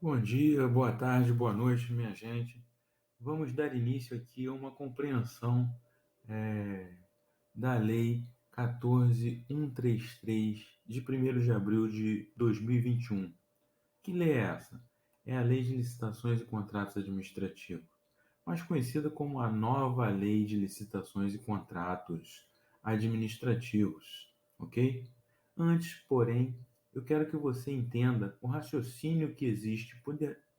Bom dia, boa tarde, boa noite, minha gente. Vamos dar início aqui a uma compreensão eh, da Lei 14.133, de 1º de abril de 2021. Que lei é essa? É a Lei de Licitações e Contratos Administrativos, mais conhecida como a Nova Lei de Licitações e Contratos Administrativos, ok? Antes, porém, eu quero que você entenda o raciocínio que existe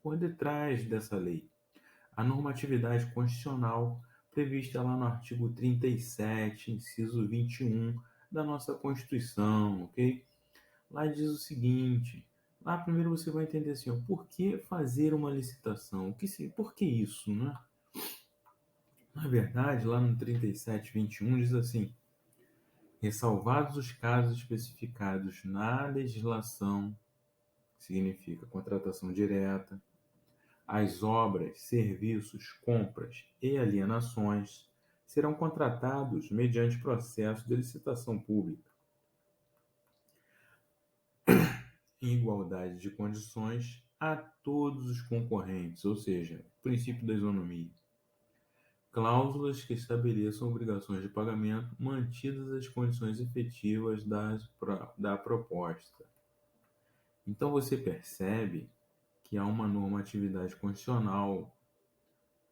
por detrás dessa lei. A normatividade constitucional prevista lá no artigo 37, inciso 21 da nossa Constituição, ok? Lá diz o seguinte, lá primeiro você vai entender assim, ó, por que fazer uma licitação? Por que isso, né? Na verdade, lá no 37.21 diz assim, ressalvados os casos especificados na legislação, significa contratação direta, as obras, serviços, compras e alienações serão contratados mediante processo de licitação pública, em igualdade de condições a todos os concorrentes, ou seja, o princípio da isonomia. Cláusulas que estabeleçam obrigações de pagamento mantidas as condições efetivas da proposta. Então você percebe que há uma normatividade constitucional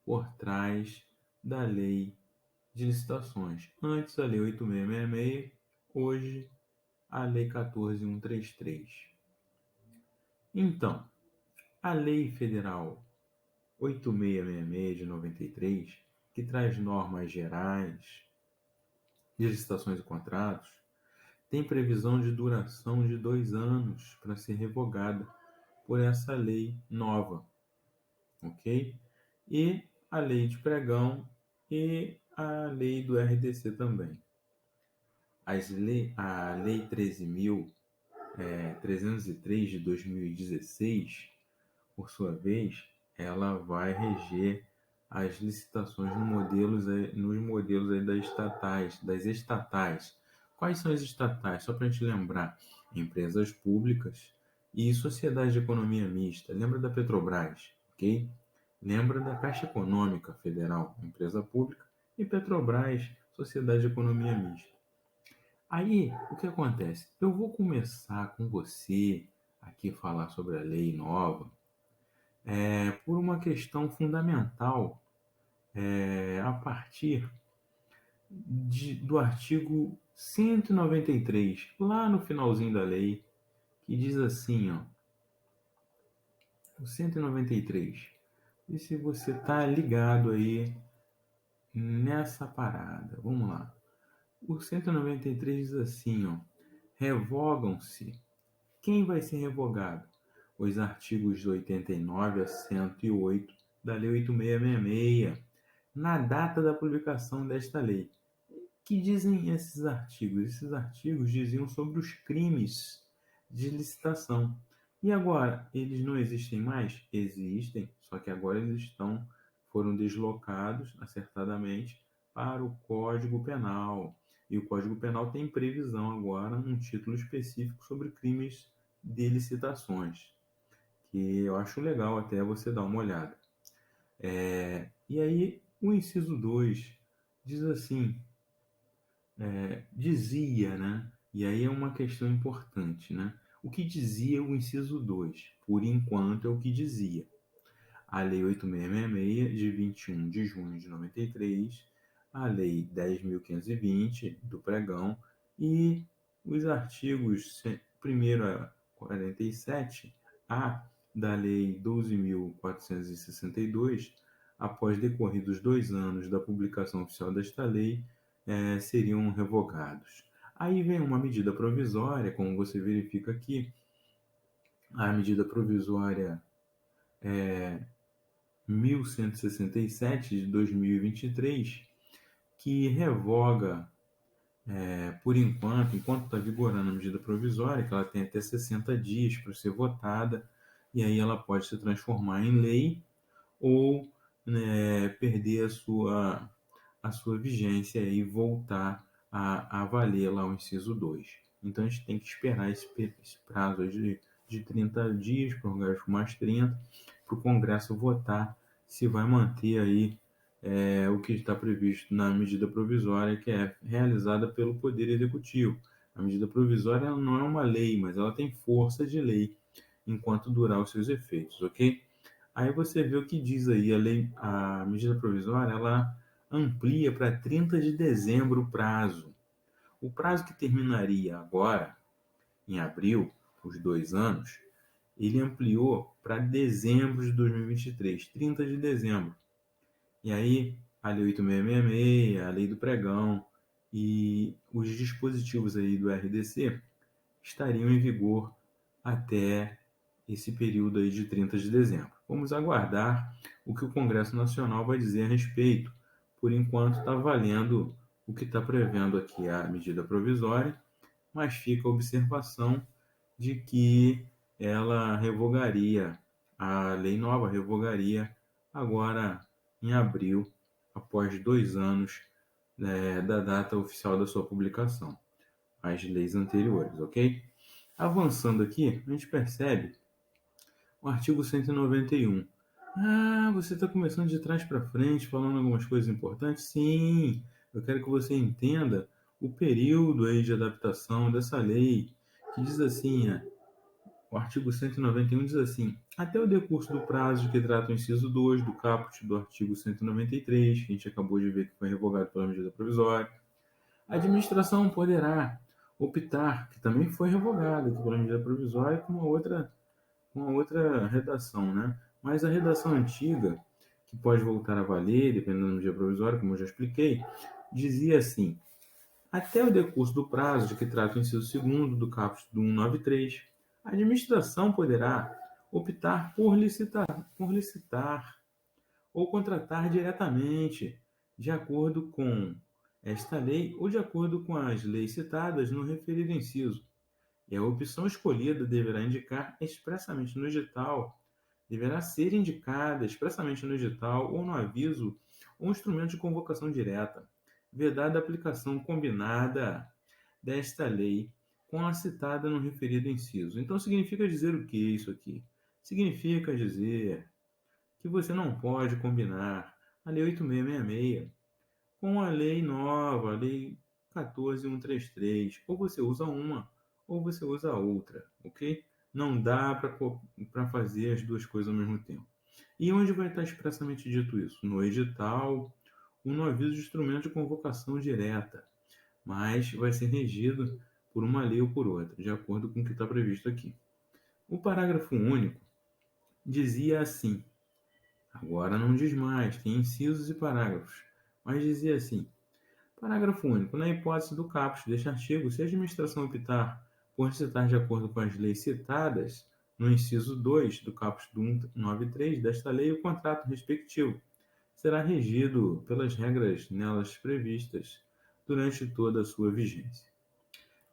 por trás da lei de licitações. Antes a lei 8666, hoje a lei 14.133. Então, a lei federal 8666 de 93, que traz normas gerais de licitações e contratos, tem previsão de duração de 2 anos para ser revogada por essa lei nova, ok? E a lei de pregão e a lei do RDC também. A lei 13.303 de 2016, por sua vez, ela vai reger as licitações nos modelos aí das estatais. Quais são as estatais? Só para a gente lembrar, empresas públicas e sociedade de economia mista. Lembra da Petrobras, ok? Lembra da Caixa Econômica Federal, empresa pública, e Petrobras, sociedade de economia mista. Aí, o que acontece? Eu vou começar com você aqui falar sobre a lei nova, por uma questão fundamental, a partir do artigo 193, lá no finalzinho da lei, que diz assim, ó, o 193. E se você está ligado aí nessa parada? Vamos lá. O 193 diz assim, ó, revogam-se. Quem vai ser revogado? Os artigos de 89 a 108 da Lei 8666, na data da publicação desta lei. Que dizem esses artigos? Esses artigos diziam sobre os crimes de licitação. E agora, eles não existem mais? Existem, só que agora foram deslocados acertadamente para o Código Penal. E o Código Penal tem previsão agora, um título específico sobre crimes de licitações, que eu acho legal até você dar uma olhada. E aí, o inciso 2 diz assim, dizia, né? E aí é uma questão importante, né? O que dizia o inciso 2? Por enquanto é o que dizia. A Lei 8666, de 21 de junho de 93, a Lei 10.520, do pregão, e os artigos 1º a 47A da Lei 12.462, após decorridos 2 anos da publicação oficial desta lei, seriam revogados. Aí vem uma medida provisória, como você verifica aqui, a medida provisória 1167 de 2023, que revoga, por enquanto está vigorando a medida provisória, que ela tem até 60 dias para ser votada, e aí ela pode se transformar em lei ou, né, perder a sua vigência e voltar a valer lá o inciso 2. Então a gente tem que esperar esse prazo de 30 dias, prorrogar por mais 30, para o Congresso votar se vai manter aí o que está previsto na medida provisória, que é realizada pelo Poder Executivo. A medida provisória não é uma lei, mas ela tem força de lei enquanto durar os seus efeitos, ok? Aí você vê o que diz aí a medida provisória, ela amplia para 30 de dezembro o prazo. O prazo que terminaria agora, em abril, os 2 anos, ele ampliou para dezembro de 2023, 30 de dezembro. E aí, a Lei 8666, a Lei do Pregão e os dispositivos aí do RDC estariam em vigor até esse período aí de 30 de dezembro. Vamos aguardar o que o Congresso Nacional vai dizer a respeito. Por enquanto, está valendo o que está prevendo aqui a medida provisória, mas fica a observação de que ela revogaria, a lei nova revogaria agora em abril, após 2 anos da data oficial da sua publicação, as leis anteriores, ok? Avançando aqui, a gente percebe o artigo 191. Ah, você está começando de trás para frente, falando algumas coisas importantes? Sim, eu quero que você entenda o período aí de adaptação dessa lei, que diz assim, o artigo 191 diz assim: até o decurso do prazo de que trata o inciso 2 do caput do artigo 193, que a gente acabou de ver que foi revogado pela medida provisória, a administração poderá optar, que também foi revogado pela medida provisória, com uma outra redação, né? Mas a redação antiga, que pode voltar a valer, dependendo da medida provisória, como eu já expliquei, dizia assim: até o decurso do prazo de que trata o inciso 2 do caput do 193, a administração poderá optar por licitar ou contratar diretamente, de acordo com esta lei ou de acordo com as leis citadas no referido inciso. E a opção escolhida deverá ser indicada expressamente no edital ou no aviso ou instrumento de convocação direta, vedada a aplicação combinada desta lei com a citada no referido inciso. Então significa dizer o que isso aqui? Significa dizer que você não pode combinar a Lei 8666 com a lei nova, a Lei 14.133. Ou você usa uma, ou você usa a outra, ok? Não dá para fazer as duas coisas ao mesmo tempo. E onde vai estar expressamente dito isso? No edital ou no aviso de instrumento de convocação direta, mas vai ser regido por uma lei ou por outra, de acordo com o que está previsto aqui. O parágrafo único dizia assim, agora não diz mais, tem incisos e parágrafos, mas dizia assim: parágrafo único. Na hipótese do caput deste artigo, se a administração optar por licitar de acordo com as leis citadas no inciso 2 do caput do 193 desta lei, o contrato respectivo será regido pelas regras nelas previstas durante toda a sua vigência.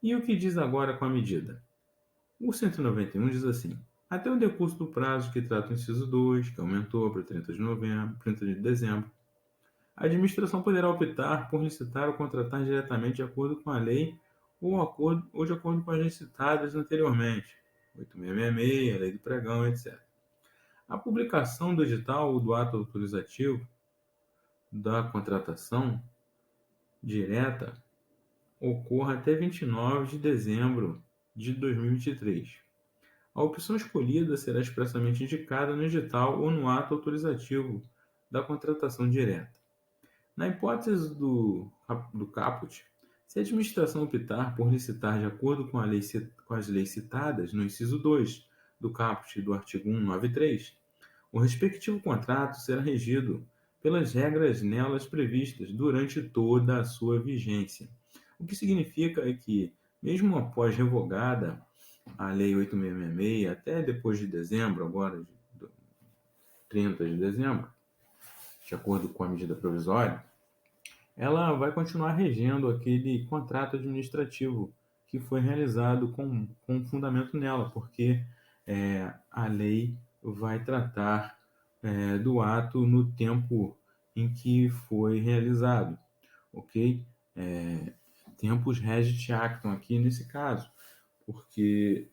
E o que diz agora com a medida? O 191 diz assim: até o decurso do prazo que trata o inciso 2, que aumentou para 30 de novembro, 30 de dezembro, a administração poderá optar por licitar ou contratar diretamente de acordo com a lei ou de acordo com as leis citadas anteriormente, 8666, a lei do pregão, etc. A publicação do edital ou do ato autorizativo da contratação direta ocorra até 29 de dezembro de 2023. A opção escolhida será expressamente indicada no edital ou no ato autorizativo da contratação direta. Na hipótese do caput, se a administração optar por licitar de acordo com as leis citadas no inciso 2 do caput do artigo 193, o respectivo contrato será regido pelas regras nelas previstas durante toda a sua vigência. O que significa é que, mesmo após revogada a Lei 8666, até depois de dezembro, agora de 30 de dezembro, de acordo com a medida provisória, ela vai continuar regendo aquele contrato administrativo que foi realizado com fundamento nela, porque a lei vai tratar do ato no tempo em que foi realizado, ok? Tempus regit actum aqui nesse caso, porque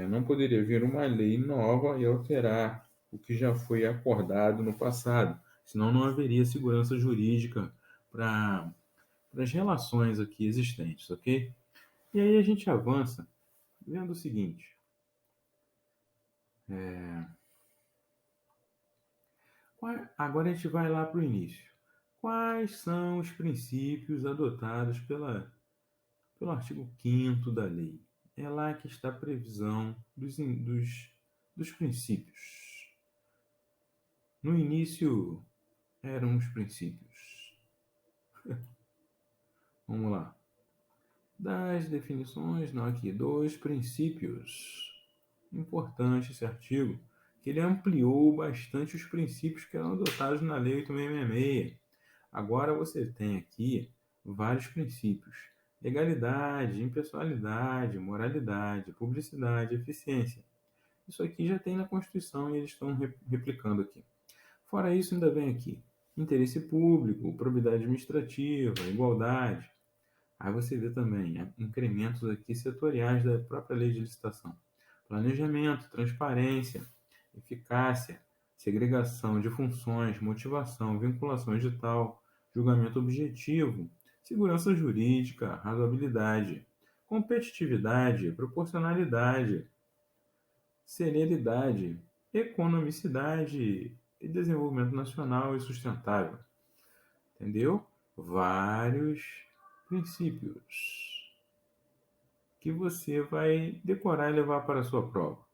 Não poderia vir uma lei nova e alterar o que já foi acordado no passado, senão não haveria segurança jurídica para as relações aqui existentes, ok? E aí a gente avança vendo o seguinte: agora a gente vai lá para o início. Quais são os princípios adotados pelo artigo 5º da lei? É lá que está a previsão dos princípios. No início eram os princípios. Vamos lá. Das definições, não aqui, dos princípios. Importante esse artigo, que ele ampliou bastante os princípios que eram adotados na Lei 8666. Agora você tem aqui vários princípios: legalidade, impessoalidade, moralidade, publicidade, eficiência. Isso aqui já tem na Constituição e eles estão replicando aqui. Fora isso, ainda vem aqui interesse público, probidade administrativa, igualdade. Aí você vê também incrementos aqui setoriais da própria lei de licitação: planejamento, transparência, eficácia, segregação de funções, motivação, vinculação edital, julgamento objetivo, segurança jurídica, razoabilidade, competitividade, proporcionalidade, celeridade, economicidade e desenvolvimento nacional e sustentável. Entendeu? Vários princípios que você vai decorar e levar para a sua prova.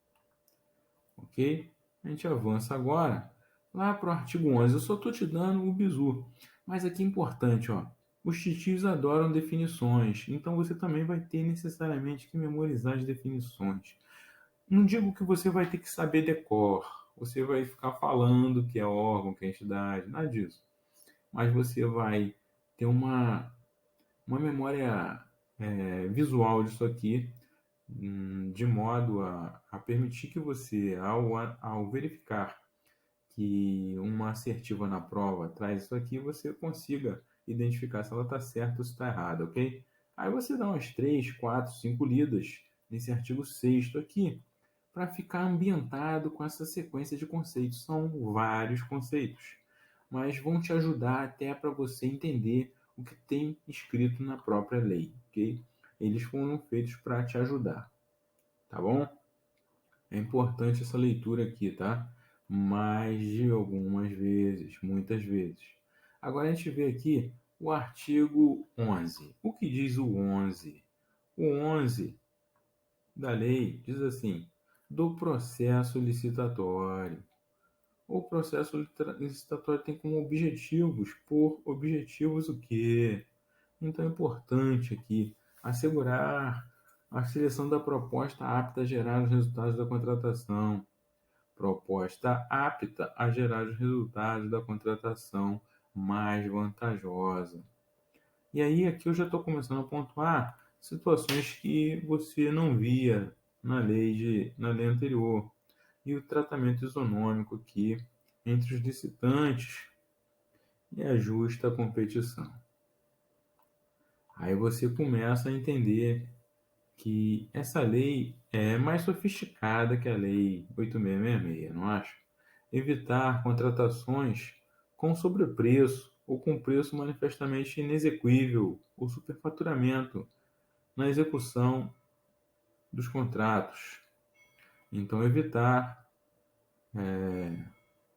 Ok? A gente avança agora lá para o artigo 11. Eu só estou te dando o bizu, mas aqui é importante, ó. Os titios adoram definições, então você também vai ter necessariamente que memorizar as definições. Não digo que você vai ter que saber decor, você vai ficar falando que é órgão, que é entidade, nada disso. Mas você vai ter uma memória visual disso aqui, de modo a permitir que você, ao verificar que uma assertiva na prova traz isso aqui, você consiga identificar se ela está certa ou se está errada, ok? Aí você dá umas 3, 4, 5 lidas nesse artigo 6º aqui, para ficar ambientado com essa sequência de conceitos. São vários conceitos, mas vão te ajudar até para você entender o que tem escrito na própria lei, ok? Eles foram feitos para te ajudar, tá bom? É importante essa leitura aqui, tá? Mais de algumas vezes, muitas vezes. Agora a gente vê aqui o artigo 11. O que diz o 11? O 11 da lei diz assim: do processo licitatório. O processo licitatório tem como objetivos, por objetivos o quê? Então é importante aqui assegurar a seleção da proposta apta a gerar os resultados da contratação. Proposta apta a gerar os resultados da contratação mais vantajosa. E aí aqui eu já estou começando a pontuar situações que você não via na lei anterior. E o tratamento isonômico aqui entre os licitantes e a justa competição. Aí você começa a entender que essa lei é mais sofisticada que a lei 8666, não acha? Evitar contratações com sobrepreço ou com preço manifestamente inexequível ou superfaturamento na execução dos contratos. Então, evitar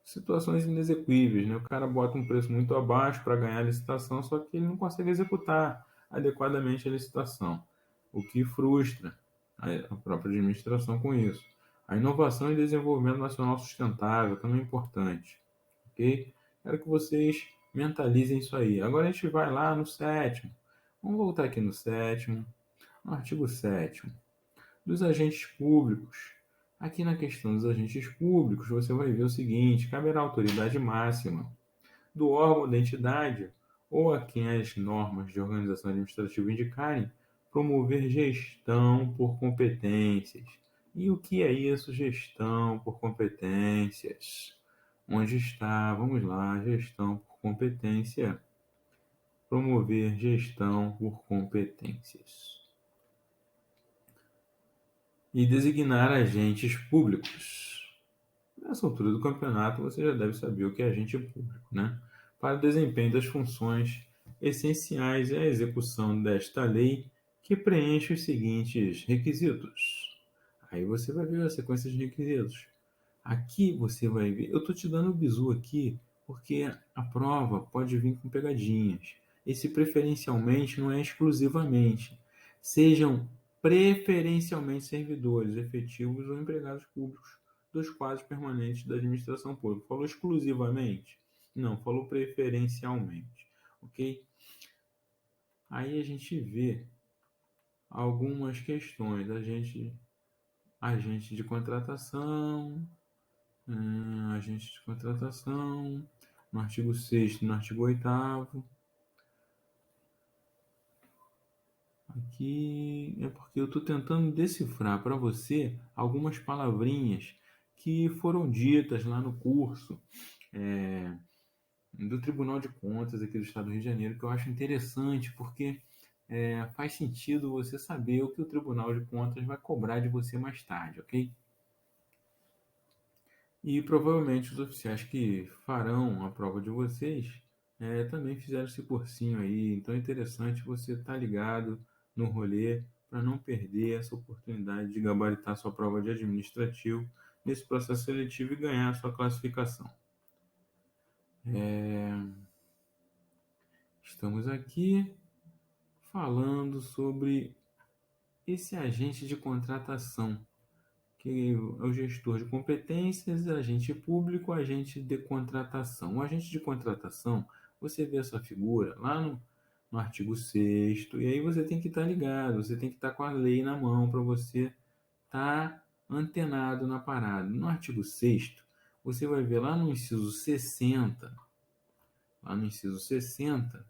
situações inexequíveis, né? O cara bota um preço muito abaixo para ganhar a licitação, só que ele não consegue executar adequadamente a licitação, o que frustra a própria administração com isso. A inovação e desenvolvimento nacional sustentável também é importante, ok? Quero que vocês mentalizem isso aí. Agora a gente vai lá no 7º. Vamos voltar aqui no 7º, no artigo 7º, dos agentes públicos. Aqui na questão dos agentes públicos, você vai ver o seguinte: caberá à autoridade máxima do órgão da entidade ou a quem as normas de organização administrativa indicarem promover gestão por competências. E o que é isso, gestão por competências? Onde está? Vamos lá, gestão por competência. Promover gestão por competências. e designar agentes públicos. Nessa altura do campeonato, você já deve saber o que é agente público, né? Para o desempenho das funções essenciais e a execução desta lei, que preenche os seguintes requisitos. Aí você vai ver a sequência de requisitos. Aqui você vai ver, eu estou te dando o bizu aqui, porque a prova pode vir com pegadinhas. Esse preferencialmente não é exclusivamente. Sejam preferencialmente servidores efetivos ou empregados públicos dos quadros permanentes da administração pública. Falou exclusivamente? Não, falou preferencialmente. Ok? Aí a gente vê algumas questões. Agente de contratação, agente de contratação, no artigo 6º, no artigo 8º. Aqui é porque eu estou tentando decifrar para você algumas palavrinhas que foram ditas lá no curso do Tribunal de Contas aqui do Estado do Rio de Janeiro, que eu acho interessante, porque faz sentido você saber o que o Tribunal de Contas vai cobrar de você mais tarde, ok? E provavelmente os oficiais que farão a prova de vocês também fizeram esse cursinho aí. Então é interessante você estar ligado no rolê para não perder essa oportunidade de gabaritar sua prova de administrativo nesse processo seletivo e ganhar a sua classificação. Estamos aqui falando sobre esse agente de contratação, que é o gestor de competências, agente público, agente de contratação. O agente de contratação, você vê essa figura lá no artigo 6º, e aí você tem que estar ligado, você tem que estar com a lei na mão para você estar antenado na parada. No artigo 6º, você vai ver lá no inciso 60, lá no inciso 60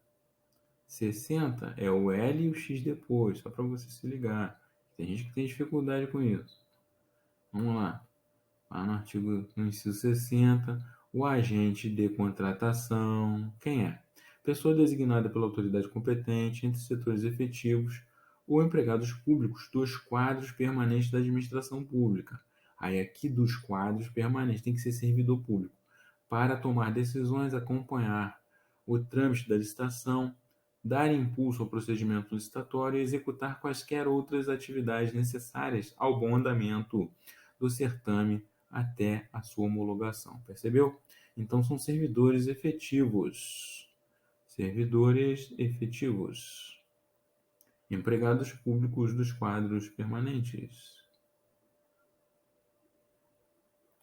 é o L e o X depois, só para você se ligar. Tem gente que tem dificuldade com isso. Vamos lá. Lá no inciso 60, o agente de contratação, quem é? Pessoa designada pela autoridade competente entre setores efetivos ou empregados públicos dos quadros permanentes da administração pública. Aí aqui dos quadros permanentes tem que ser servidor público para tomar decisões, acompanhar o trâmite da licitação, dar impulso ao procedimento licitatório e executar quaisquer outras atividades necessárias ao bom andamento do certame até a sua homologação. Percebeu? Então são servidores efetivos. Servidores efetivos. Empregados públicos dos quadros permanentes.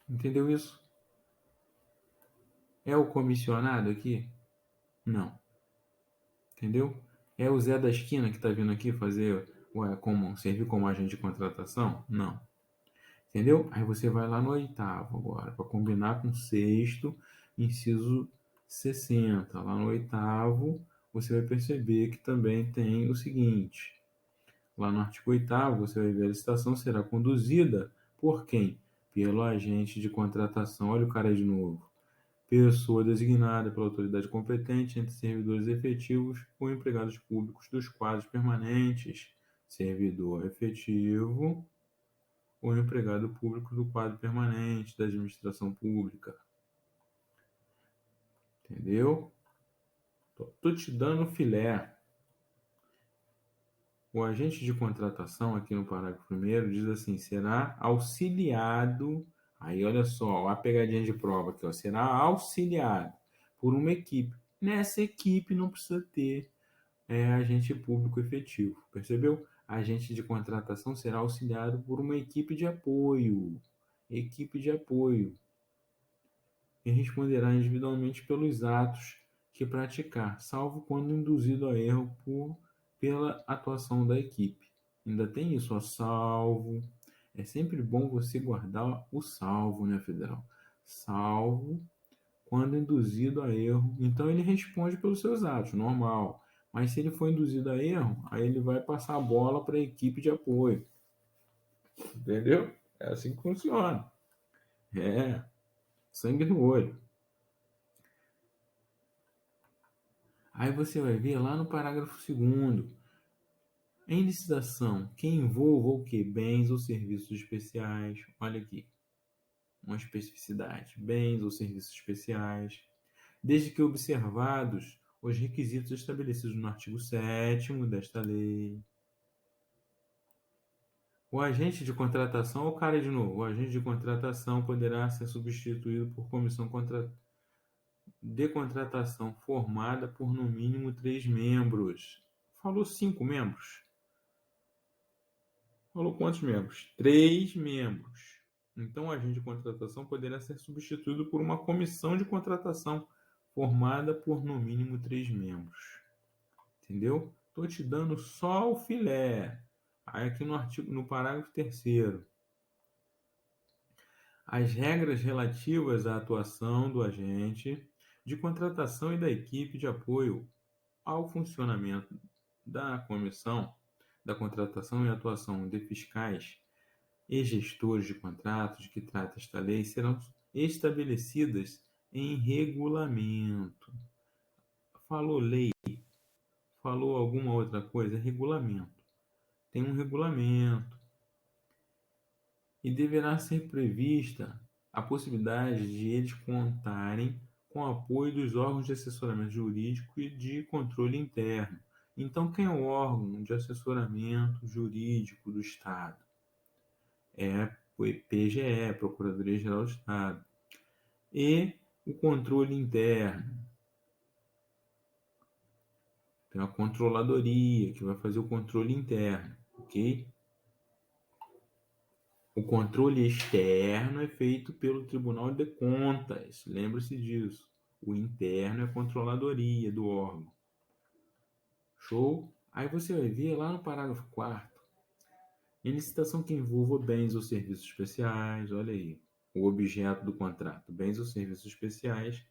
Entendeu isso? É o comissionado aqui? Não. Entendeu? É o Zé da esquina que está vindo aqui servir como agente de contratação? Não. Entendeu? Aí você vai lá no 8º agora, para combinar com o 6º, inciso 60. Lá no 8º, você vai perceber que também tem o seguinte. Lá no artigo 8º, você vai ver a licitação será conduzida por quem? Pelo agente de contratação. Olha o cara aí de novo. Pessoa designada pela autoridade competente entre servidores efetivos ou empregados públicos dos quadros permanentes. Servidor efetivo ou empregado público do quadro permanente da administração pública. Entendeu? Tô te dando filé. O agente de contratação, aqui no parágrafo 1º, diz assim: será auxiliado. Aí, olha só, a pegadinha de prova aqui, ó, será auxiliado por uma equipe. Nessa equipe não precisa ter agente público efetivo, percebeu? Agente de contratação será auxiliado por uma equipe de apoio. Equipe de apoio. E responderá individualmente pelos atos que praticar, salvo quando induzido a erro pela atuação da equipe. Ainda tem isso, ó, salvo. É sempre bom você guardar o salvo, né, Federal? Salvo quando induzido a erro. Então ele responde pelos seus atos, normal. Mas se ele for induzido a erro, aí ele vai passar a bola para a equipe de apoio. Entendeu? É assim que funciona. Sangue no olho. Aí você vai ver lá no parágrafo 2º, Em licitação, que envolva o quê? Bens ou serviços especiais. Olha aqui, uma especificidade. Bens ou serviços especiais, desde que observados os requisitos estabelecidos no artigo 7º desta lei. O agente de contratação, o cara de novo, o agente de contratação poderá ser substituído por comissão de contratação formada por no mínimo 3 membros. Falou 5 membros? Falou quantos membros? 3 membros. Então, o agente de contratação poderá ser substituído por uma comissão de contratação formada por no mínimo 3 membros. Entendeu? Estou te dando só o filé. Aí aqui no parágrafo 3º, as regras relativas à atuação do agente de contratação e da equipe de apoio ao funcionamento da comissão da contratação e atuação de fiscais e gestores de contratos de que trata esta lei serão estabelecidas em regulamento. Falou lei, falou alguma outra coisa? Regulamento. Tem um regulamento. E deverá ser prevista a possibilidade de eles contarem com o apoio dos órgãos de assessoramento jurídico e de controle interno. Então, quem é o órgão de assessoramento jurídico do Estado? É o PGE, Procuradoria-Geral do Estado. E o controle interno. Tem a controladoria, que vai fazer o controle interno, ok? O controle externo é feito pelo Tribunal de Contas, lembre-se disso. O interno é a controladoria do órgão. Show? Aí você vai ver lá no parágrafo 4º, em licitação que envolva bens ou serviços especiais, olha aí, o objeto do contrato, bens ou serviços especiais,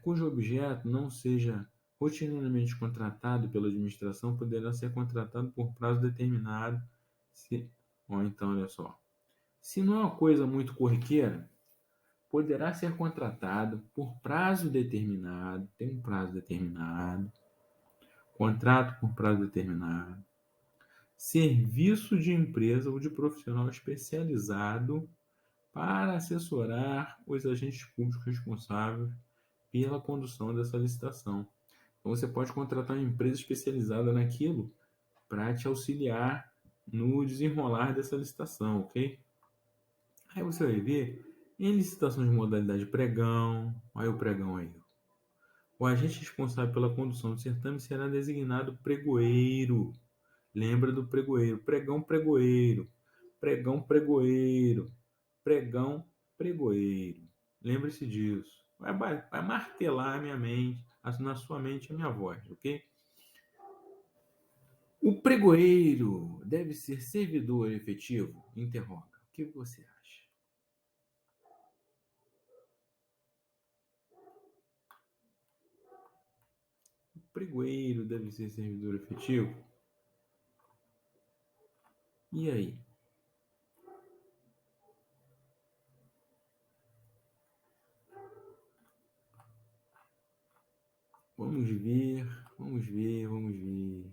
cujo objeto não seja rotineiramente contratado pela administração, poderá ser contratado por prazo determinado, ou então, olha só, se não é uma coisa muito corriqueira, poderá ser contratado por prazo determinado, tem um prazo determinado, contrato por prazo determinado, serviço de empresa ou de profissional especializado para assessorar os agentes públicos responsáveis pela condução dessa licitação. Então, você pode contratar uma empresa especializada naquilo para te auxiliar no desenrolar dessa licitação, ok? Aí você vai ver em licitações de modalidade pregão, olha o pregão aí. O agente responsável pela condução do certame será designado pregoeiro. Lembra do pregoeiro? Pregão, pregoeiro. Pregão, pregoeiro. Pregão, pregoeiro. Lembre-se disso. Vai martelar a minha mente, na sua mente a minha voz, ok? O pregoeiro deve ser servidor efetivo? Interroga. O que você acha? O pregoeiro deve ser servidor efetivo? E aí? Vamos ver, vamos ver, vamos ver.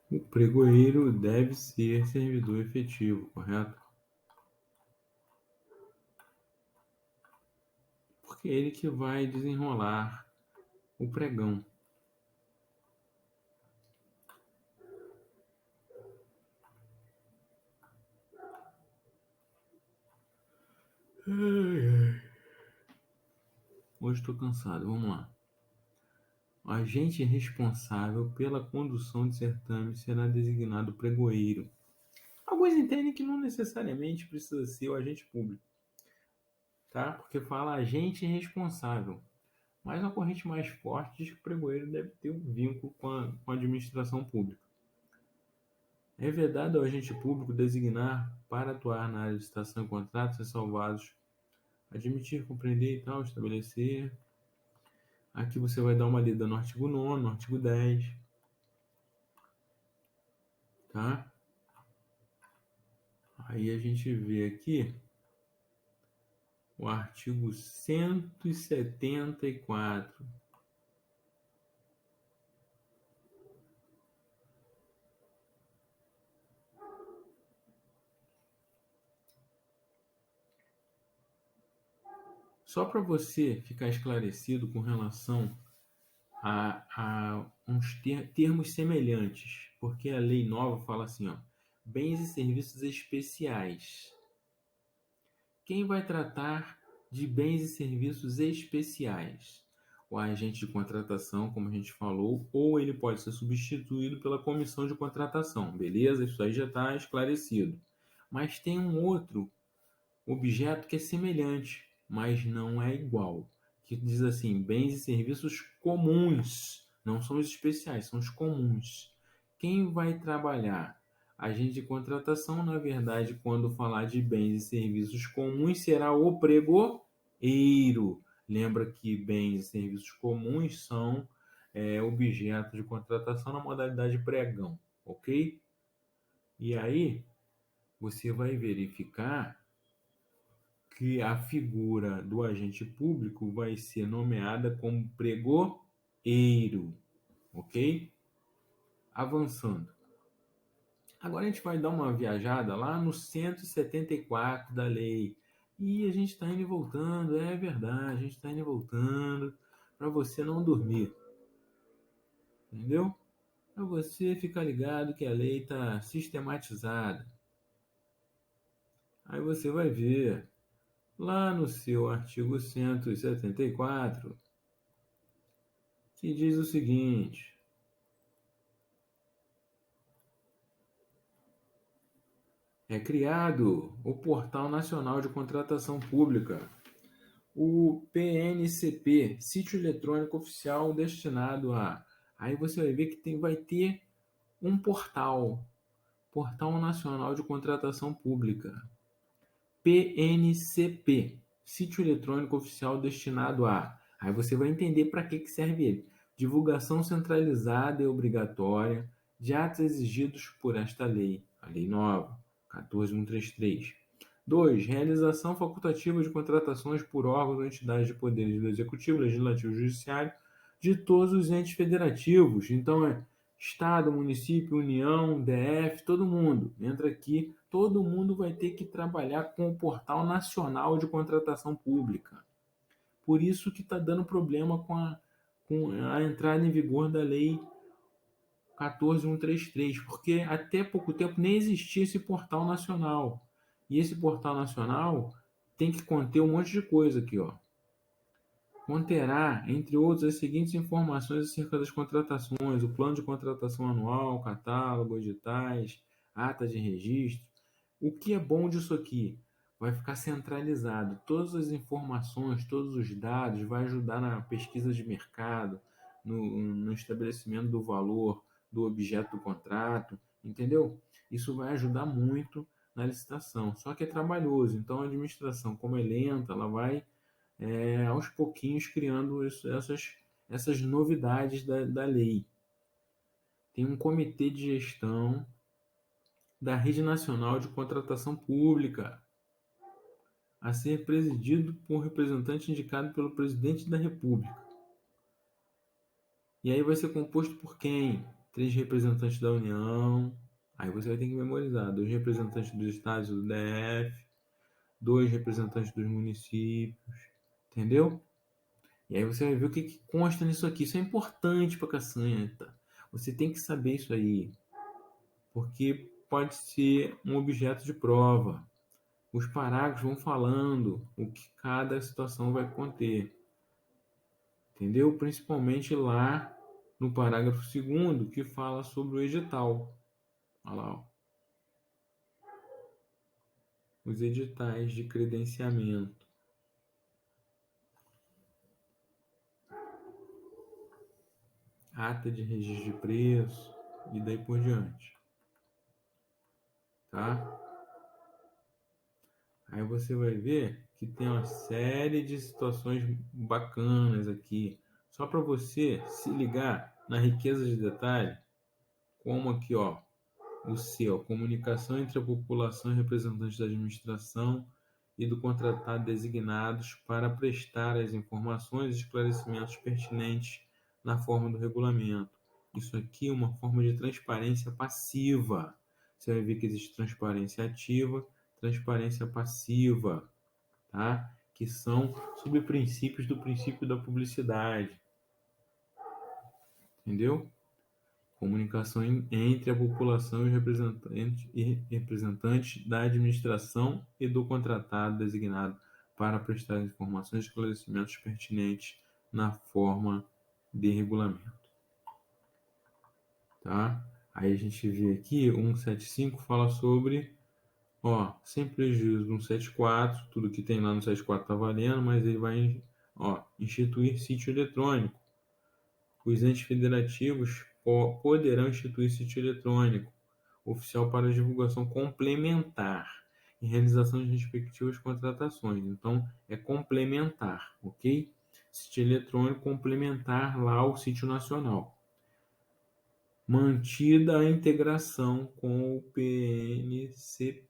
O pregoeiro deve ser servidor efetivo, correto? Porque é ele que vai desenrolar o pregão. Hoje estou cansado, vamos lá. O agente responsável pela condução de certame será designado pregoeiro. Alguns entendem que não necessariamente precisa ser o agente público, tá? Porque fala agente responsável. Mas a corrente mais forte diz que o pregoeiro deve ter um vínculo com a administração pública. É vedado ao agente público designar para atuar na área de licitação e contratos ressalvados, admitir, compreender e tal, estabelecer. Aqui você vai dar uma lida no artigo 9º, no artigo 10. tá? Aí a gente vê aqui o artigo 174. Só para você ficar esclarecido com relação a uns termos semelhantes, porque a lei nova fala assim, ó, bens e serviços especiais. Quem vai tratar de bens e serviços especiais? O agente de contratação, como a gente falou, ou ele pode ser substituído pela comissão de contratação, beleza? Isso aí já está esclarecido. Mas tem um outro objeto que é semelhante, mas não é igual, que diz assim, bens e serviços comuns, não são os especiais, são os comuns. Quem vai trabalhar? Agente de contratação, na verdade, quando falar de bens e serviços comuns, será o pregoeiro. Lembra que bens e serviços comuns são objeto de contratação na modalidade pregão, ok? E aí, você vai verificar que a figura do agente público vai ser nomeada como pregoeiro, ok? Avançando. Agora a gente vai dar uma viajada lá no 174 da lei. E a gente está indo e voltando, é verdade, a gente está indo e voltando para você não dormir, entendeu? Para você ficar ligado que a lei está sistematizada. Aí você vai ver lá no seu artigo 174 que diz o seguinte: é criado o Portal Nacional de Contratação Pública, o PNCP, Sítio Eletrônico Oficial destinado a... Aí você vai ver que vai ter um portal, Portal Nacional de Contratação Pública, PNCP, Sítio Eletrônico Oficial destinado a... Aí você vai entender para que serve ele. Divulgação centralizada e obrigatória de atos exigidos por esta lei, a lei nova, 14.133. 2. Realização facultativa de contratações por órgãos ou entidades de poderes do Executivo, Legislativo e Judiciário de todos os entes federativos. Então, Estado, município, União, DF, todo mundo. Entra aqui, todo mundo vai ter que trabalhar com o Portal Nacional de Contratação Pública. Por isso que está dando problema com a entrada em vigor da Lei 14.133, porque até pouco tempo nem existia esse portal nacional. E esse portal nacional tem que conter um monte de coisa aqui, ó. Conterá, entre outros, as seguintes informações acerca das contratações: o plano de contratação anual, catálogo, editais, ata de registro. O que é bom disso aqui? Vai ficar centralizado. Todas as informações, todos os dados, vai ajudar na pesquisa de mercado, no estabelecimento do valor do objeto do contrato, entendeu? Isso vai ajudar muito na licitação. Só que é trabalhoso, então a administração, como é lenta, ela vai aos pouquinhos criando essas novidades da lei. Tem um comitê de gestão da Rede Nacional de Contratação Pública, a ser presidido por um representante indicado pelo Presidente da República. E aí vai ser composto por quem? 3 representantes da União, aí você vai ter que memorizar, 2 representantes dos estados do DF, 2 representantes dos municípios, entendeu? E aí você vai ver o que consta nisso aqui. Isso é importante para caçanta. Você tem que saber isso aí, porque pode ser um objeto de prova. Os parágrafos vão falando o que cada situação vai conter. Entendeu? Principalmente lá no parágrafo 2º, que fala sobre o edital. Olha lá, ó. Os editais de credenciamento. Ata de registro de preço e daí por diante. Tá? Aí você vai ver que tem uma série de situações bacanas aqui. Só para você se ligar na riqueza de detalhe, como aqui, ó, O C, ó, comunicação entre a população e representantes da administração e do contratado designados para prestar as informações e esclarecimentos pertinentes na forma do regulamento. Isso aqui é uma forma de transparência passiva. Você vai ver que existe transparência ativa, transparência passiva, tá? Que são subprincípios do princípio da publicidade. Entendeu? Comunicação entre a população e representantes da administração e do contratado designado para prestar informações e esclarecimentos pertinentes na forma de regulamento. Tá? Aí a gente vê aqui, 175 fala sobre, ó, sem prejuízo do 174, tudo que tem lá no 174 está valendo, mas ele vai, ó, instituir sítio eletrônico. Os entes federativos poderão instituir sítio eletrônico oficial para divulgação complementar em realização de respectivas contratações. Então, é complementar, ok? Sítio eletrônico complementar lá ao sítio nacional. Mantida a integração com o PNCP.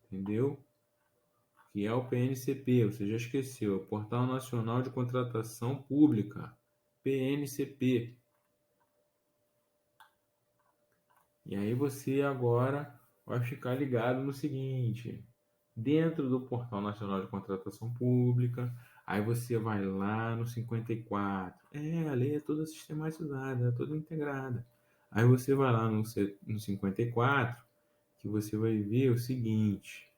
Entendeu? Que é o PNCP, você já esqueceu, é o Portal Nacional de Contratação Pública, PNCP. E aí você agora vai ficar ligado no seguinte, dentro do Portal Nacional de Contratação Pública, aí você vai lá no 54, a lei é toda sistematizada, é toda integrada. Aí você vai lá no 54, que você vai ver o seguinte,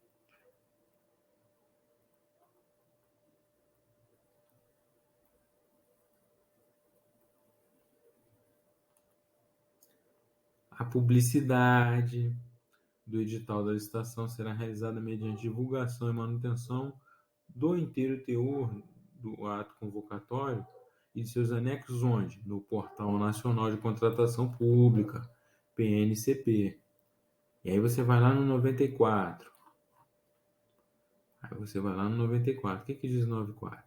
a publicidade do edital da licitação será realizada mediante divulgação e manutenção do inteiro teor do ato convocatório e de seus anexos onde? No Portal Nacional de Contratação Pública, PNCP. E aí você vai lá no 94. Aí você vai lá no 94. O que diz o 94?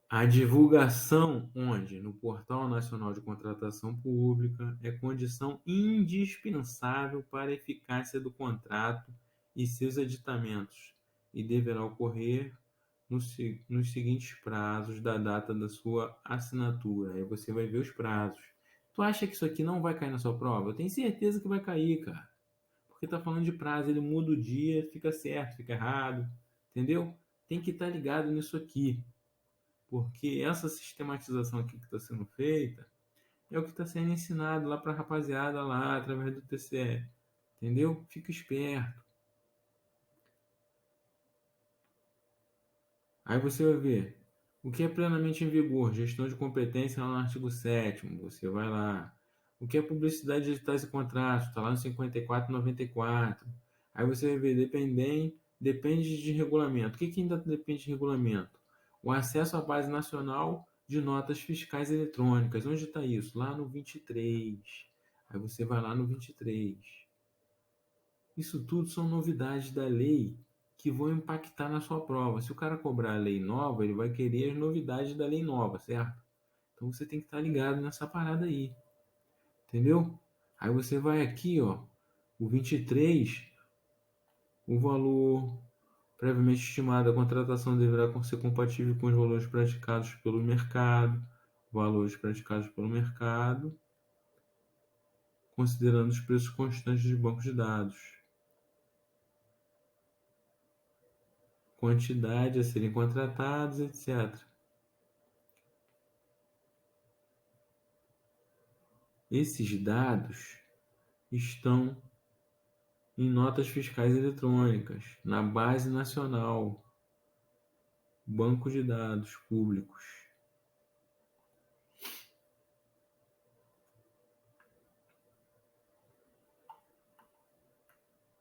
A divulgação, onde? No Portal Nacional de Contratação Pública, é condição indispensável para a eficácia do contrato e seus aditamentos, e deverá ocorrer nos seguintes prazos da data da sua assinatura. Aí você vai ver os prazos. Tu acha que isso aqui não vai cair na sua prova? Eu tenho certeza que vai cair, cara. Porque tá falando de prazo, ele muda o dia, fica certo, fica errado, entendeu? Tem que estar ligado nisso aqui. Porque essa sistematização aqui que está sendo feita é o que está sendo ensinado lá para a rapaziada lá, através do TCE. Entendeu? Fica esperto. Aí você vai ver o que é plenamente em vigor, gestão de competência lá no artigo 7º, você vai lá. O que é publicidade de editais e contratos, está lá no 54 e 94. Aí você vai ver, depende de regulamento. O que ainda depende de regulamento? O acesso à base nacional de notas fiscais eletrônicas. Onde está isso? Lá no 23. Aí você vai lá no 23. Isso tudo são novidades da lei que vão impactar na sua prova. Se o cara cobrar a lei nova, ele vai querer as novidades da lei nova, certo? Então você tem que estar ligado nessa parada aí, entendeu? Aí você vai aqui, ó, o 23, o valor previamente estimado, a contratação deverá ser compatível com os valores praticados pelo mercado, valores praticados pelo mercado, considerando os preços constantes de bancos de dados. Quantidade a serem contratados, etc. Esses dados estão em notas fiscais eletrônicas, na base nacional, banco de dados públicos.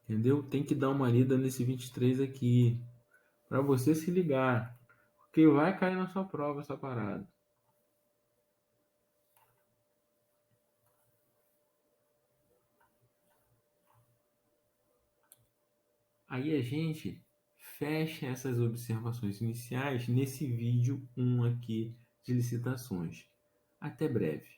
Entendeu? Tem que dar uma lida nesse 23 aqui, para você se ligar, porque vai cair na sua prova essa parada. Aí a gente fecha essas observações iniciais nesse vídeo 1 aqui de licitações. Até breve.